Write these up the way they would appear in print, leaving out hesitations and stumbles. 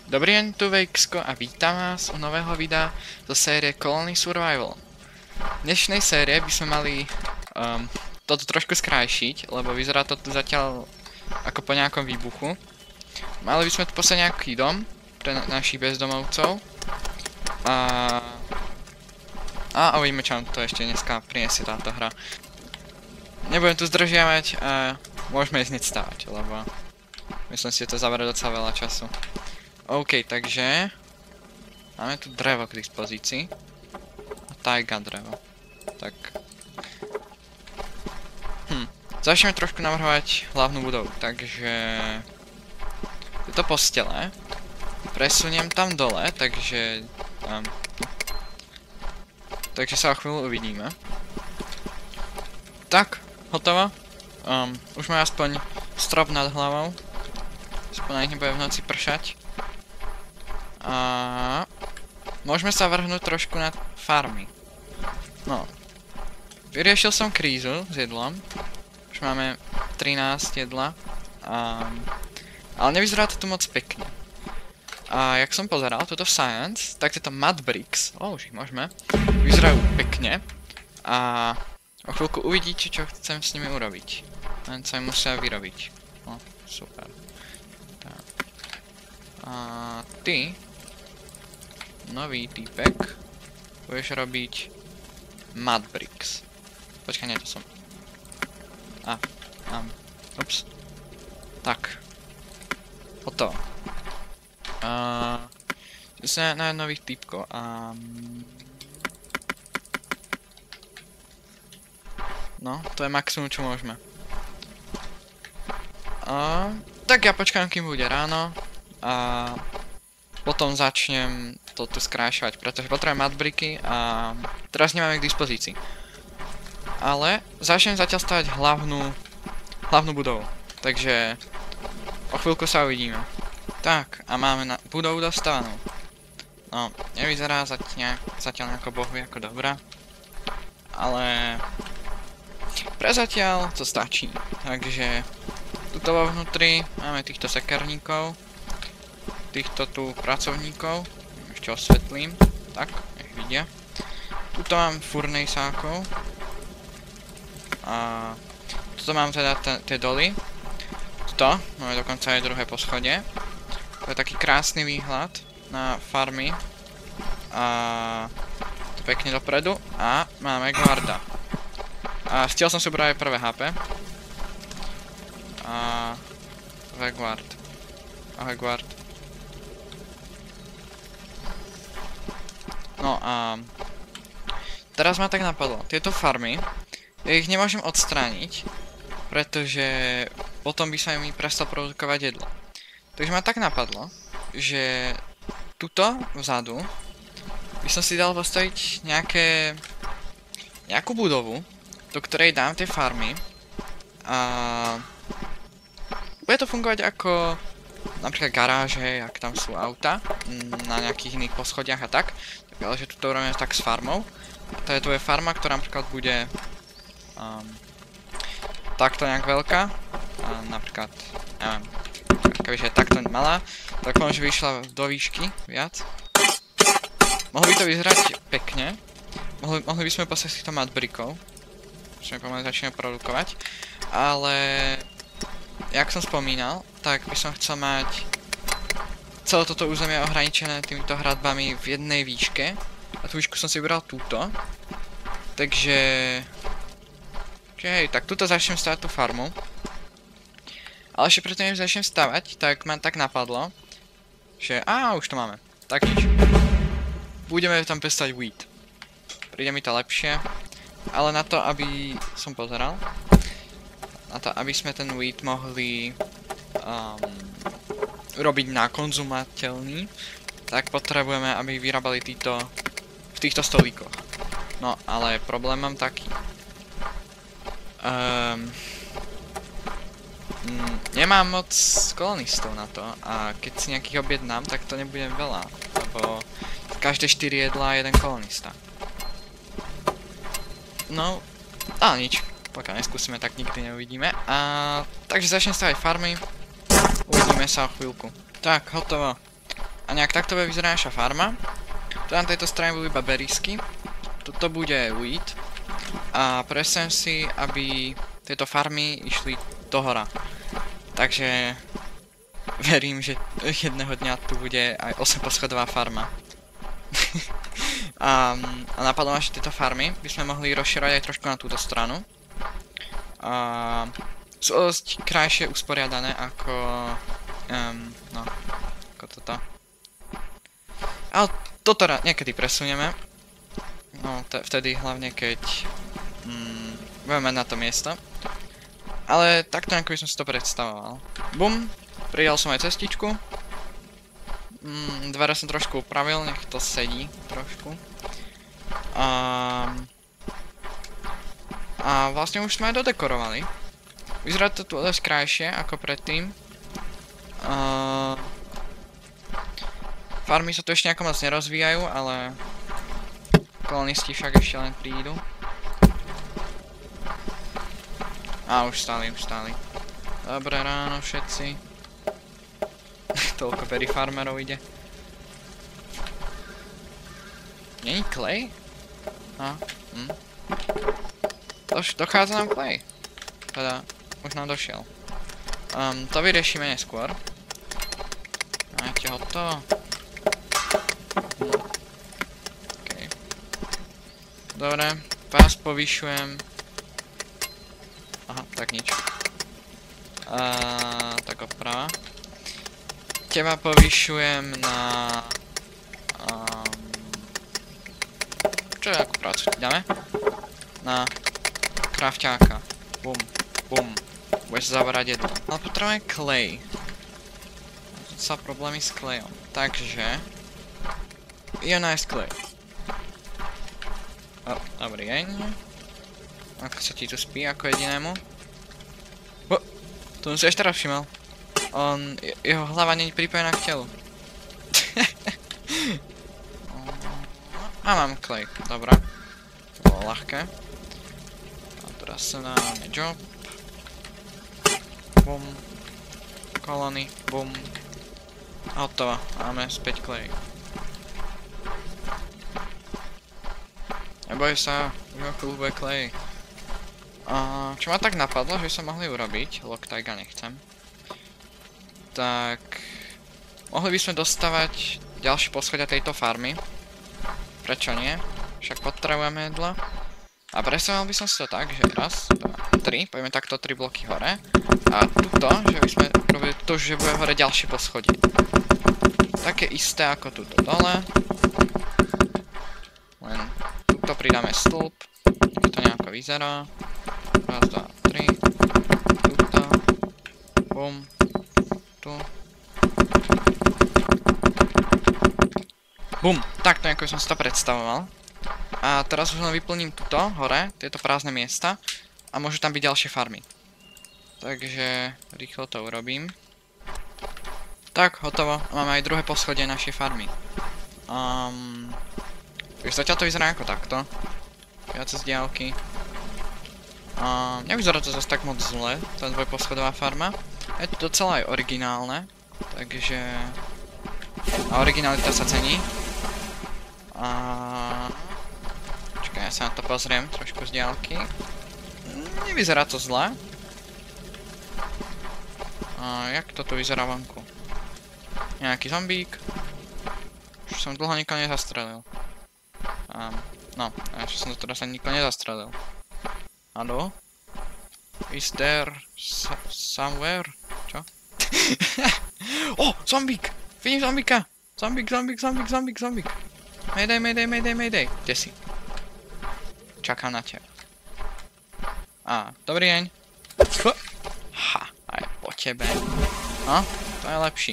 Dobrý deň, tu Vejksko a vítam vás u nového videa zo série Colony Survival. V dnešnej série by sme mali toto trošku skrášiť, lebo vyzerá to tu zatiaľ ako po nejakom výbuchu. Mali by sme tu postaviť nejaký dom pre našich bezdomovcov a uvidíme, čo nám to ešte dneska prinesie táto hra. Nebudem tu zdržiavať a môžeme ísť hneď stávať, lebo myslím si, že to zabere docela veľa času. OK, takže máme tu drevo k dispozícii. A taiga drevo. Tak. Začneme trošku navrhovať hlavnú budovu, takže tieto postele presuniem tam dole, takže sa o chvíľu uvidíme. Tak, hotovo. Už máme aspoň strop nad hlavou. Aspoň na nich nebude v noci pršať. A môžeme sa vrhnúť trošku na farmy. No. Vyriešil som krízu s jedlom. Už máme 13 jedla. Ale nevyzerá to tu moc pekne. A jak som pozeral, toto v Science, tak tieto mud bricks, už ich môžeme, vyzerajú pekne. A o chvíľku uvidíte, čo chcem s nimi urobiť. Len sa im musia vyrobiť. No, super. Tak. A ty, nový týpek, budeš robiť mud bricks. Počkaj, nie, to som. Ups. Tak. Hotovo. Tu sa na nových týpkov no, to je maximum, čo môžeme. Tak ja počkám, kým bude ráno a potom začnem to tu skrášovať, pretože potrebujem mudbricky a teraz nemáme k dispozícii. Ale začnem zatiaľ stavať hlavnú budovu, takže o chvíľku sa uvidíme. Tak, a máme budovu dostavanú. No, nevyzerá zatiaľ nejako bohvie ako dobrá, ale prezatiaľ to stačí. Takže tuto vo vnútri máme týchto sekerníkov, týchto tu pracovníkov, ešte osvetlím, tak, nech vidia. Tuto mám furnejsákov a tuto mám teda tie doly. Tuto máme dokonca aj druhé poschodie. To je taký krásny výhľad na farmy a to pekne dopredu a máme guarda. A stiel som si ubrať aj prvé HP. A guard. Ahoj guard. No a teraz ma tak napadlo, tieto farmy, ja ich nemôžem odstrániť, pretože potom by sa mi prestal produkovať jedlo. Takže ma tak napadlo, že tuto vzadu by som si dal postaviť nejakú budovu, do ktorej dám tie farmy a bude to fungovať ako napríklad garáže, ak tam sú auta na nejakých iných poschodiach a tak, ale že tuto robíme tak s farmou. To je tvoje farma, ktorá napríklad bude takto nejak veľká a napríklad, neviem, kebyže je takto malá, tak možno vyšla do výšky viac. Mohlo by to vyzerať pekne. Mohli by sme postaviť týchto mudbrickov. Už sme pomaly začneme produkovať. Ale jak som spomínal, tak by som chcel mať celé toto územie ohraničené týmito hradbami v jednej výške. A tú výšku som si vybral túto. Takže hej, tak tuto začnem stavať tú farmu. Ale ešte predtým, než začnem stavať, tak ma tak napadlo, že už to máme. Tak nič. Budeme tam pestovať wheat. Príde mi to lepšie. Ale na to, aby som pozeral, na to, aby sme ten wheat mohli urobiť na konzumateľný, tak potrebujeme, aby vyrábali v týchto stolíkoch. No, ale problém mám taký. Nemám moc kolonistov na to a keď si nejakých objednám, tak to nebude veľa, lebo každé 4 jedlá je jeden kolonista. No, ale nič, pokiaľ neskúsime, tak nikdy neuvidíme. Takže začnem stavať farmy, uvidíme sa o chvíľku. Tak, hotovo. A nejak takto bude vyzerať naša farma. Tu na tejto strane budú iba berisky. Toto bude wheat. A presem si, aby tieto farmy išli do hora. Takže verím, že jedného dňa tu bude aj 8-poschodová farma. a napadlo ma, že tieto farmy by sme mohli rozširovať aj trošku na túto stranu. Sú dosť krajšie usporiadané ako no, ako toto. Ale toto niekedy presunieme. No, vtedy hlavne keď budeme mať na to miesto. Ale takto ako by som si to predstavoval. Bum, pridal som aj cestičku. Dvere som trošku upravil, nech to sedí trošku. A vlastne už sme aj dodekorovali. Vyzerá to tu dosť krajšie ako predtým. Farmy sa tu ešte nejako moc nerozvíjajú, ale kolonisti však ešte len prídu. Už stáli. Dobré ráno všetci. Toľko berry farmerov ide. Není klej? Dochádza nám klej. Teda, už nám došiel. To vyriešime neskôr. Máte hotovo. Okay. Dobre, vás povyšujem. Aha, tak nič. Tak oprava. Teba povyšujem na... čo je ako prácu? Dáme? Na krafťáka. Bum, bum. Budeš zavarať jedno. Ale potrebujeme klej. Tu sa problémy s klejom. Takže... idem nájsť klej. Dobrý deň. Ako sa ti tu spí ako jedinému? To som si ešte raz všimol. Jeho hlava nie je pripojená k telu. A mám klej, dobrá. To bolo ľahké. A teraz sa dáme job. Bum. Kolony, bum. A hotovo, máme späť klej. Neboj sa, už o chvíľu bude klej. Čo ma tak napadlo, že sa mohli urobiť, Loctite nechcem. Tak... mohli by sme dostávať ďalšie poschodia tejto farmy. Prečo nie? Však potrebujeme jedlo. A presunul by som si to tak, že raz, 2, 3, poďme takto 3 bloky hore. A tuto, že by sme robili to, že bude hore ďalšie poschodie. Také isté ako tuto dole. Len tuto pridáme stĺp. Nech to nejako vyzerá. Raz, 2, 3. Tuto. Bum. Tu. Bum. Takto nejako som si to predstavoval. A teraz už len vyplním tuto, hore, tieto prázdne miesta. A môžu tam byť ďalšie farmy. Takže rýchlo to urobím. Tak, hotovo. Máme aj druhé poschodie našej farmy. Zatiaľ to vyzerá ako takto. Viac z diaľky. Nevyzerá to zase tak moc zle, tá dvojposchodová farma. Je to docela aj originálne. Takže... a originalita sa cení. Čakaj, ja sa na to pozriem trošku z diaľky. Nevyzerá to zle. Jak to tu vyzerá vonku? Nejaký zombík. Už som dlho nikoho nezastrelil. No, ešte som to teraz ani nikoho nezastrelil. Haló? Is there somewhere? Čo? Zombík! Vidím zombíka! Zombík! Mayday! Kde si? Čakám na teba. Dobrý deň. Aj po tebe. To je lepší.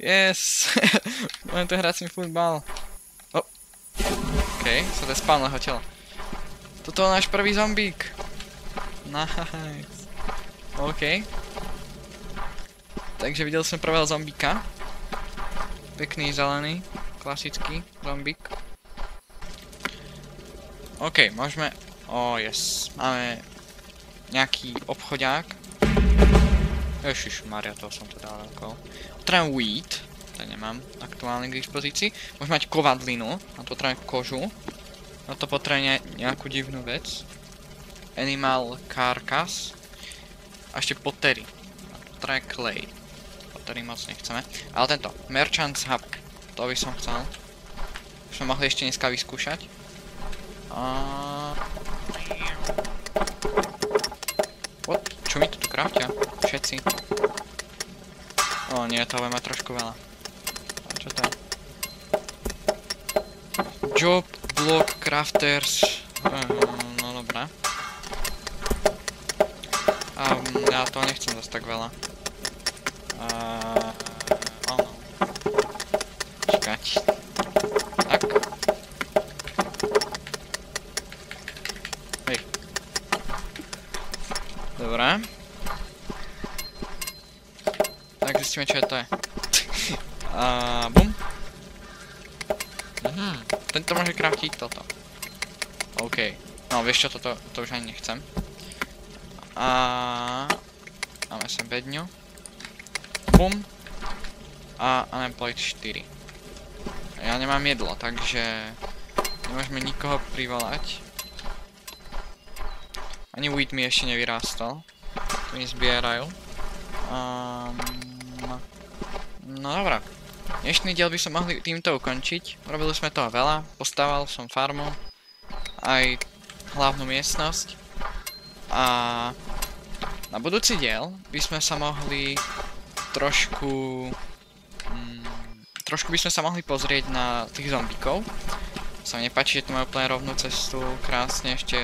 Yes! Budem tu hrať s ním futbal. Okej, sa to je spálneho tela. Toto je náš prvý zombík. Nice. OK. Takže videl som prvého zombíka. Pekný, zelený, klasický zombík. OK, môžeme... yes. Máme nejaký obchodiák. Ježišmaria, toho som to dal veľkou. Potrebujem wheat, to nemám aktuálne k dispozícii. Môžem mať kovadlinu, a to potrebujem kožu. Na to potrebujem nejakú divnú vec. Animal carcass. A ešte pottery. A to potrebujem clay. Pottery moc nechceme. Ale tento, merchant's hub, to by som chcel. Už sme mohli ešte dneska vyskúšať. What? Čo mi to tu craftia? Všetci. O nie, toho má trošku veľa. A čo to je? Job, block, crafters. No dobré. Ja toho nechcem zase tak veľa. Áno. Čakať. Tak. Hej. Dobre. Tak zistíme, čo je to je. Bum. Tento môže craftiť toto. OK. No vieš čo, to už ani nechcem. Máme sem bedňu. Bum. A unemployed 4. Ja nemám jedlo, takže nemôžeme nikoho privolať. Ani wheat mi ešte nevyrástol. Tu mi zbierajú. No dobrá. Dnešný diel by som mohli týmto ukončiť. Robili sme toho veľa. Postaval som farmu. Aj hlavnú miestnosť. A na budúci diel by sme sa mohli trošku by sme sa mohli pozrieť na tých zombíkov. Sa mi nepáči, že tu majú úplne rovnú cestu, krásne ešte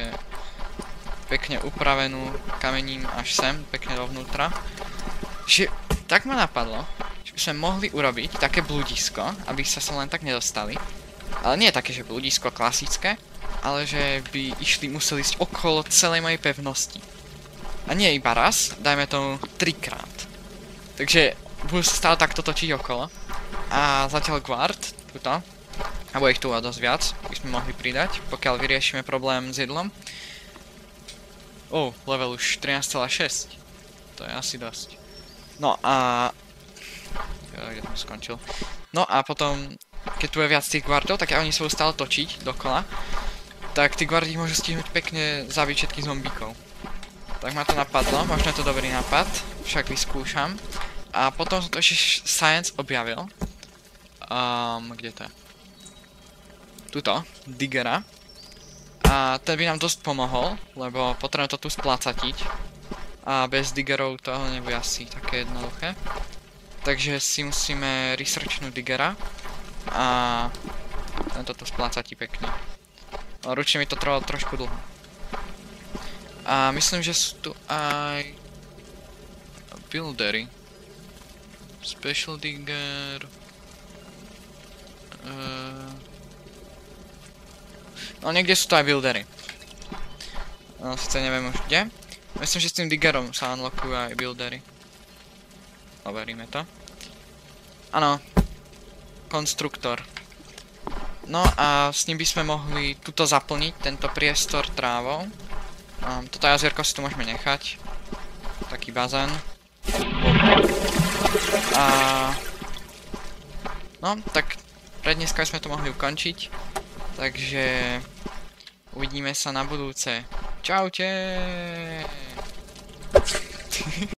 pekne upravenú kamením až sem, pekne dovnútra. Že tak ma napadlo, že by sme mohli urobiť také blúdisko, aby sa sem len tak nedostali. Ale nie také, že blúdisko klasické, ale že by museli ísť okolo celej mojej pevnosti. A nie iba raz, dajme tomu 3-krát. Takže budú sa stále takto točiť okolo. A zatiaľ guard, tuto, alebo ich tu dosť viac, by sme mohli pridať, pokiaľ vyriešime problém s jedlom. Level už 13,6. To je asi dosť. No a... kde som skončil. No a potom, keď tu je viac tých guardov, tak oni sa budú stále točiť dokola. Tak tí guardi môžu stihnúť pekne zabiť všetkých zombíkov. Tak ma to napadlo, možno je to dobrý nápad, však vyskúšam. A potom som to ešte Science objavil. Kde to je? Tuto, Diggera. A ten by nám dosť pomohol, lebo potrebujem to tu splácatiť. A bez Diggerov to nebude asi také jednoduché. Takže si musíme researchnúť Diggera. A tento tu splácatí pekne. Ale ručne mi to trvalo trošku dlho. A myslím, že sú tu aj buildery. Special digger. No niekde sú to aj buildery. No sice neviem už kde. Myslím, že s tým diggerom sa unlockujú aj buildery. Overíme to. Áno. Konstruktor. No a s ním by sme mohli tuto zaplniť tento priestor trávou. Toto jazierko si tu môžeme nechať. Taký bazén. No, tak pre dneska sme to mohli ukončiť. Takže uvidíme sa na budúce. Čaute!